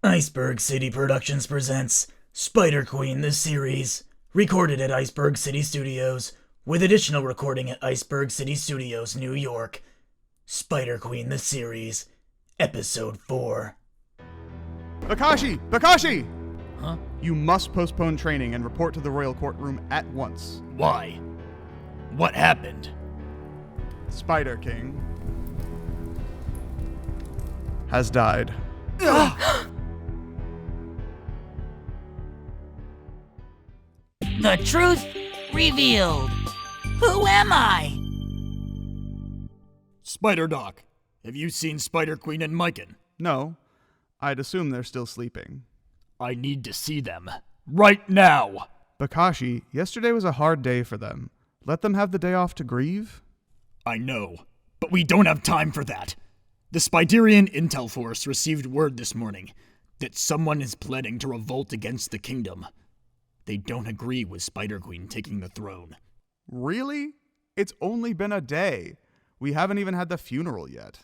Iceberg City Productions presents Spider Queen the series, recorded at Iceberg City Studios, with additional recording at Iceberg City Studios, New York. Spider Queen the series, Episode 4. Bakashi! Bakashi! Huh? You must postpone training and report to the royal courtroom at once. Why? What happened? Spider King has died. The truth revealed. Who am I? Spider Doc, have you seen Spider Queen and Mycen? No, I'd assume they're still sleeping. I need to see them. Right now! Bakashi, yesterday was a hard day for them. Let them have the day off to grieve? I know, but we don't have time for that. The Spiderian Intel Force received word this morning that someone is planning to revolt against the kingdom. They don't agree with Spider Queen taking the throne. Really? It's only been a day. We haven't even had the funeral yet.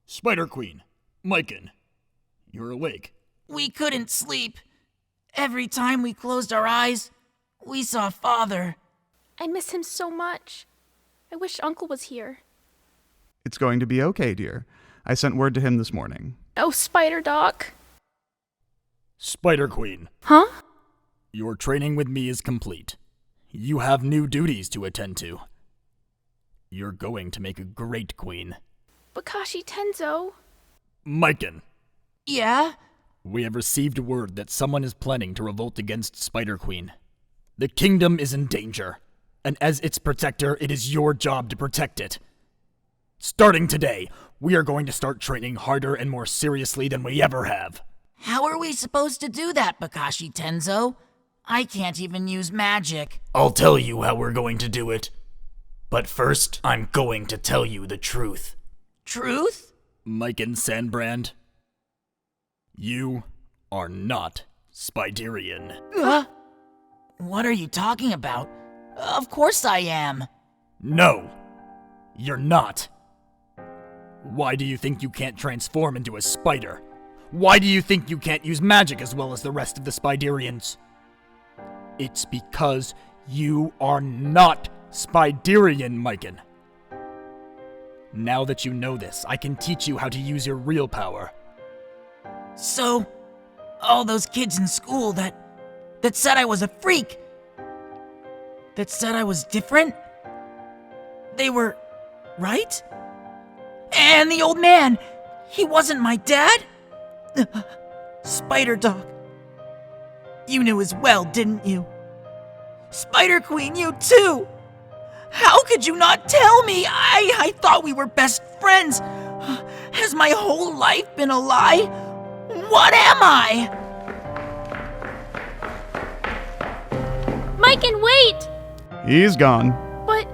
Spider Queen, Mycen, you're awake. We couldn't sleep. Every time we closed our eyes, we saw Father. I miss him so much. I wish Uncle was here. It's going to be okay, dear. I sent word to him this morning. Oh, Spider Doc. Spider Queen. Huh? Your training with me is complete. You have new duties to attend to. You're going to make a great queen. Bakashi Tenzo. Mycen, Yeah? we have received word that someone is planning to revolt against Spider Queen. The kingdom is in danger, and as its protector, it is your job to protect it. Starting today, we are going to start training harder and more seriously than we ever have. How are we supposed to do that, Bakashi Tenzo? I can't even use magic. I'll tell you how we're going to do it. But first, I'm going to tell you the truth. Truth? Mycen Sandbrand, you are not Spiderian. What are you talking about? Of course I am. No, you're not. Why do you think you can't transform into a spider? Why do you think you can't use magic as well as the rest of the Spiderians? It's because you are not Spiderian, Mycen. Now that you know this, I can teach you how to use your real power. So, all those kids in school that said I was a freak, that said I was different, they were right? And the old man, he wasn't my dad? Spider Doc, you knew as well, didn't you? Spider Queen, you too! How could you not tell me? I thought we were best friends. Has my whole life been a lie? What am I? Mycen, wait! He's gone. But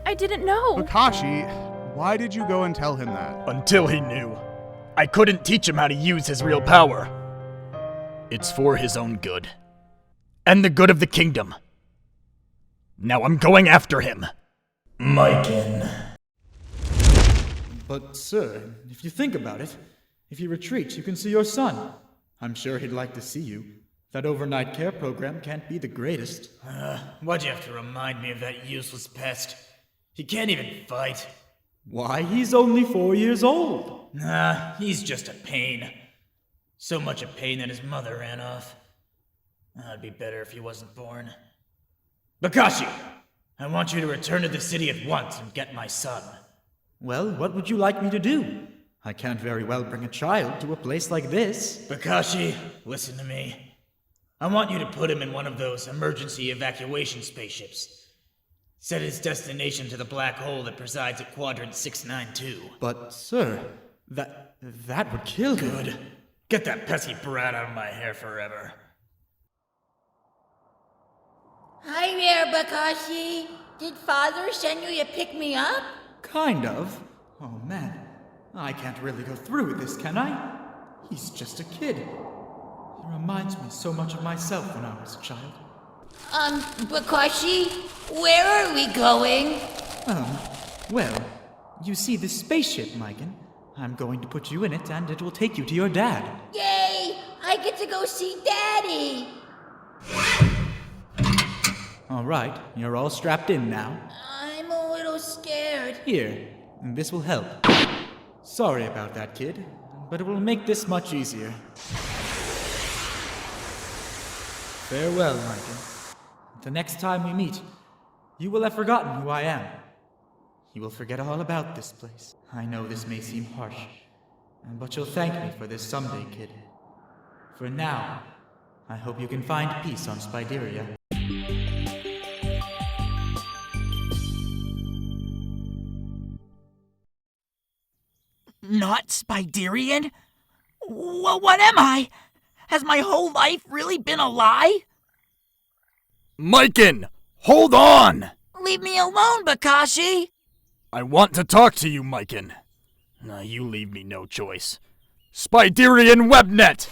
I didn't know. Bakashi, why did you go and tell him that? Until he knew. I couldn't teach him how to use his real power. It's for his own good. And the good of the kingdom. Now I'm going after him. Mycen. But, sir, if you think about it, if you retreat, you can see your son. I'm sure he'd like to see you. That overnight care program can't be the greatest. Why'd you have to remind me of that useless pest? He can't even fight. Why, he's only 4 years old. Nah, he's just a pain. So much a pain that his mother ran off. It'd be better if he wasn't born. Bakashi! I want you to return to the city at once and get my son. Well, what would you like me to do? I can't very well bring a child to a place like this. Bakashi, listen to me. I want you to put him in one of those emergency evacuation spaceships. Set his destination to the black hole that presides at Quadrant 692. But, sir, that would kill him. Good. Get that pesky brat out of my hair forever. Hi there, Bakashi. Did Father send you to pick me up? Kind of. Oh, man. I can't really go through with this, can I? He's just a kid. He reminds me so much of myself when I was a child. Bakashi, where are we going? Well, You see this spaceship, Mycen? I'm going to put you in it, and it will take you to your dad. Yay! I get to go see Daddy! All right, you're all strapped in now. I'm a little scared. Here, this will help. Sorry about that, kid, but it will make this much easier. Farewell, Mycen. The next time we meet, you will have forgotten who I am. You will forget all about this place. I know this may seem harsh, but you'll thank me for this someday, kid. For now, I hope you can find peace on Spideria. Not Spiderian? What am I? Has my whole life really been a lie? Mycen! Hold on! Leave me alone, Bakashi! I want to talk to you, Mycen. You leave me no choice. Spiderian Webnet!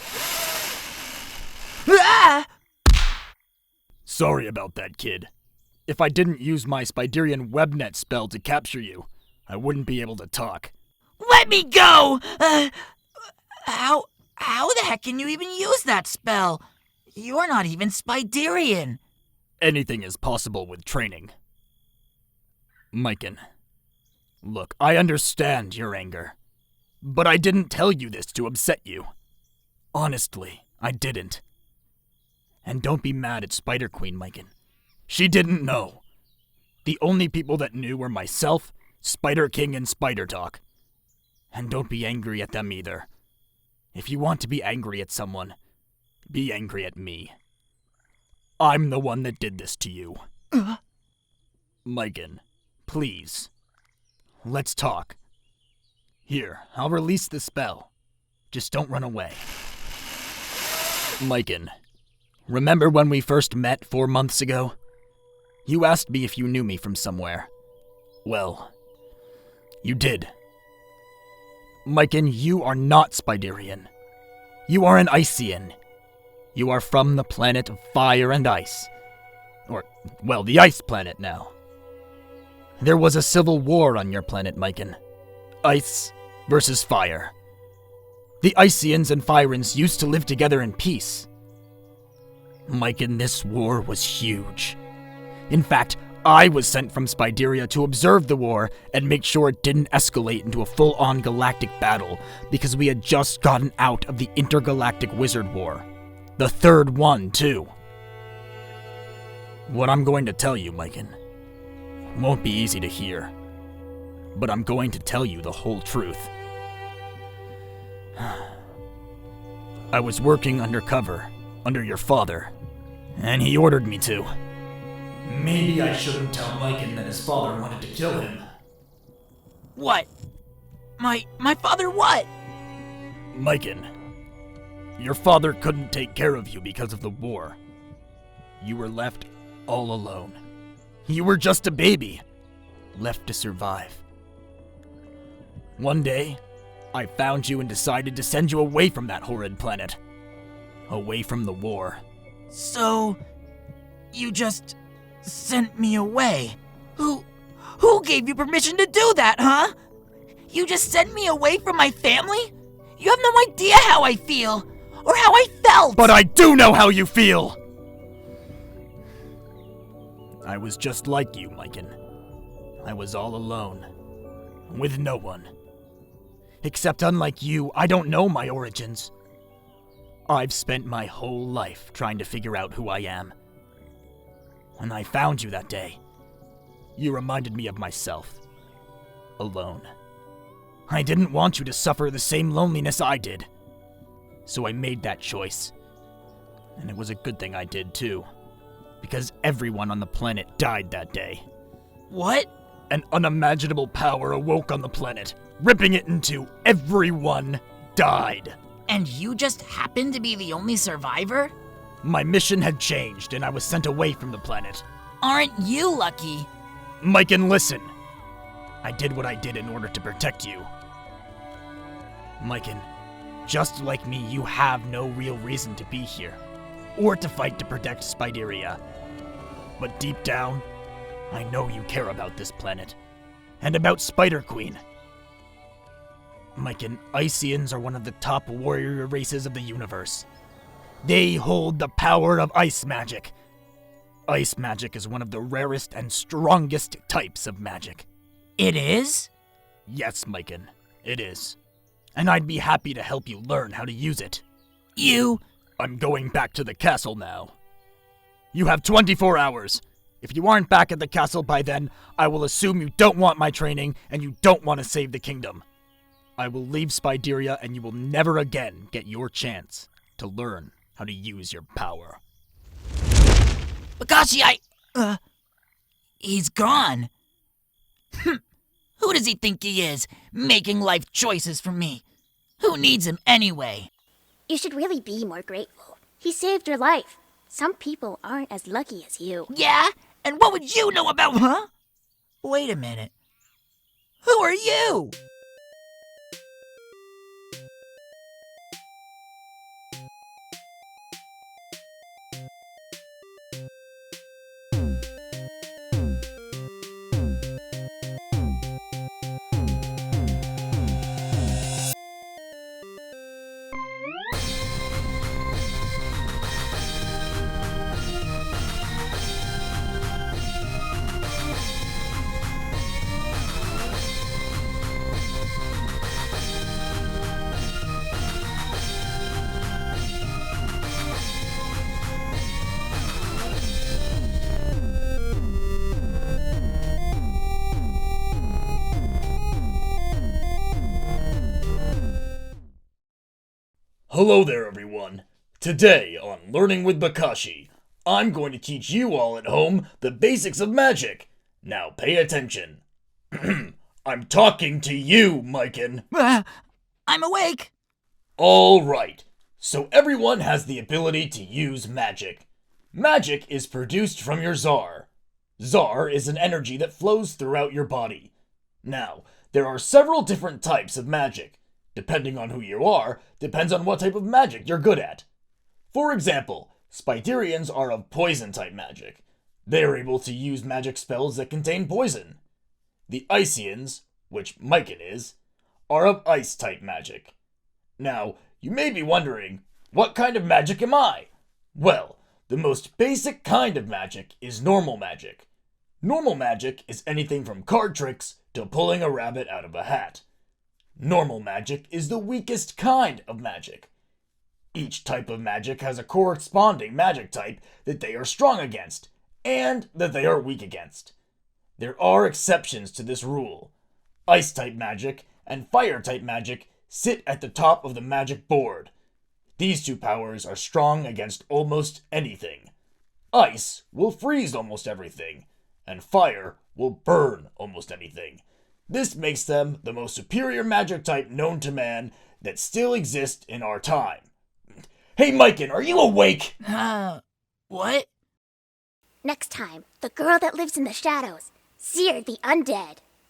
Ah! Sorry about that, kid. If I didn't use my Spiderian Webnet spell to capture you, I wouldn't be able to talk. Let me go! How the heck can you even use that spell? You're not even Spiderian. Anything is possible with training. Mycen, look, I understand your anger, but I didn't tell you this to upset you. Honestly, I didn't. And don't be mad at Spider Queen, Mycen. She didn't know. The only people that knew were myself, Spider King, and Spider Talk. And don't be angry at them either. If you want to be angry at someone, be angry at me. I'm the one that did this to you. Mycen, please. Let's talk. Here, I'll release the spell. Just don't run away. Mycen, remember when we first met 4 months ago? You asked me if you knew me from somewhere. Well, you did. Mycen, you are not Spiderian. You are an Icean. You are from the planet of fire and ice. Or, well, the ice planet now. There was a civil war on your planet, Mycen. Ice versus fire. The Iceans and Firans used to live together in peace. Mycen, this war was huge. In fact, I was sent from Spideria to observe the war and make sure it didn't escalate into a full-on galactic battle because we had just gotten out of the intergalactic wizard war. The third one, too. What I'm going to tell you, Mycen, won't be easy to hear, but I'm going to tell you the whole truth. I was working undercover, under your father, and he ordered me to. Maybe I shouldn't tell Mycen that his father wanted to kill him. What? My father what? Mycen, your father couldn't take care of you because of the war. You were left all alone. You were just a baby, left to survive. One day, I found you and decided to send you away from that horrid planet. Away from the war. So, you just sent me away. Who gave you permission to do that, huh? You just sent me away from my family? You have no idea how I feel, or how I felt! But I do know how you feel! I was just like you, Mycen. I was all alone. With no one. Except unlike you, I don't know my origins. I've spent my whole life trying to figure out who I am. When I found you that day, you reminded me of myself. Alone. I didn't want you to suffer the same loneliness I did. So I made that choice. And it was a good thing I did too. Because everyone on the planet died that day. What? An unimaginable power awoke on the planet, ripping it in two. Everyone died. And you just happened to be the only survivor? My mission had changed, and I was sent away from the planet. Aren't you lucky? Mycen, listen. I did what I did in order to protect you. Mycen, just like me, you have no real reason to be here, or to fight to protect Spideria. But deep down, I know you care about this planet. And about Spider Queen. Mycen, Icians are one of the top warrior races of the universe. They hold the power of ice magic. Ice magic is one of the rarest and strongest types of magic. It is? Yes, Mycen, it is. And I'd be happy to help you learn how to use it. I'm going back to the castle now. You have 24 hours. If you aren't back at the castle by then, I will assume you don't want my training and you don't want to save the kingdom. I will leave Spideria and you will never again get your chance to learn how to use your power. Bakashi, he's gone. Who does he think he is, making life choices for me? Who needs him anyway? You should really be more grateful. He saved your life. Some people aren't as lucky as you. Yeah? And what would you know about, huh? Wait a minute. Who are you? Hello there, everyone. Today on Learning with Bakashi, I'm going to teach you all at home the basics of magic. Now pay attention. I'm talking to you, Mycen. I'm awake. All right. So everyone has the ability to use magic. Magic is produced from your Tsar. Tsar is an energy that flows throughout your body. Now, there are several different types of magic. Depending on who you are, depends on what type of magic you're good at. For example, Spiderians are of poison-type magic. They are able to use magic spells that contain poison. The Icians, which Mycen is, are of ice-type magic. Now, you may be wondering, what kind of magic am I? Well, the most basic kind of magic is normal magic. Normal magic is anything from card tricks to pulling a rabbit out of a hat. Normal magic is the weakest kind of magic. Each type of magic has a corresponding magic type that they are strong against, and that they are weak against. There are exceptions to this rule. Ice-type magic and fire-type magic sit at the top of the magic board. These two powers are strong against almost anything. Ice will freeze almost everything, and fire will burn almost anything. This makes them the most superior magic type known to man that still exists in our time. Hey, Mycen, are you awake? What? Next time, the girl that lives in the shadows, Seer the Undead.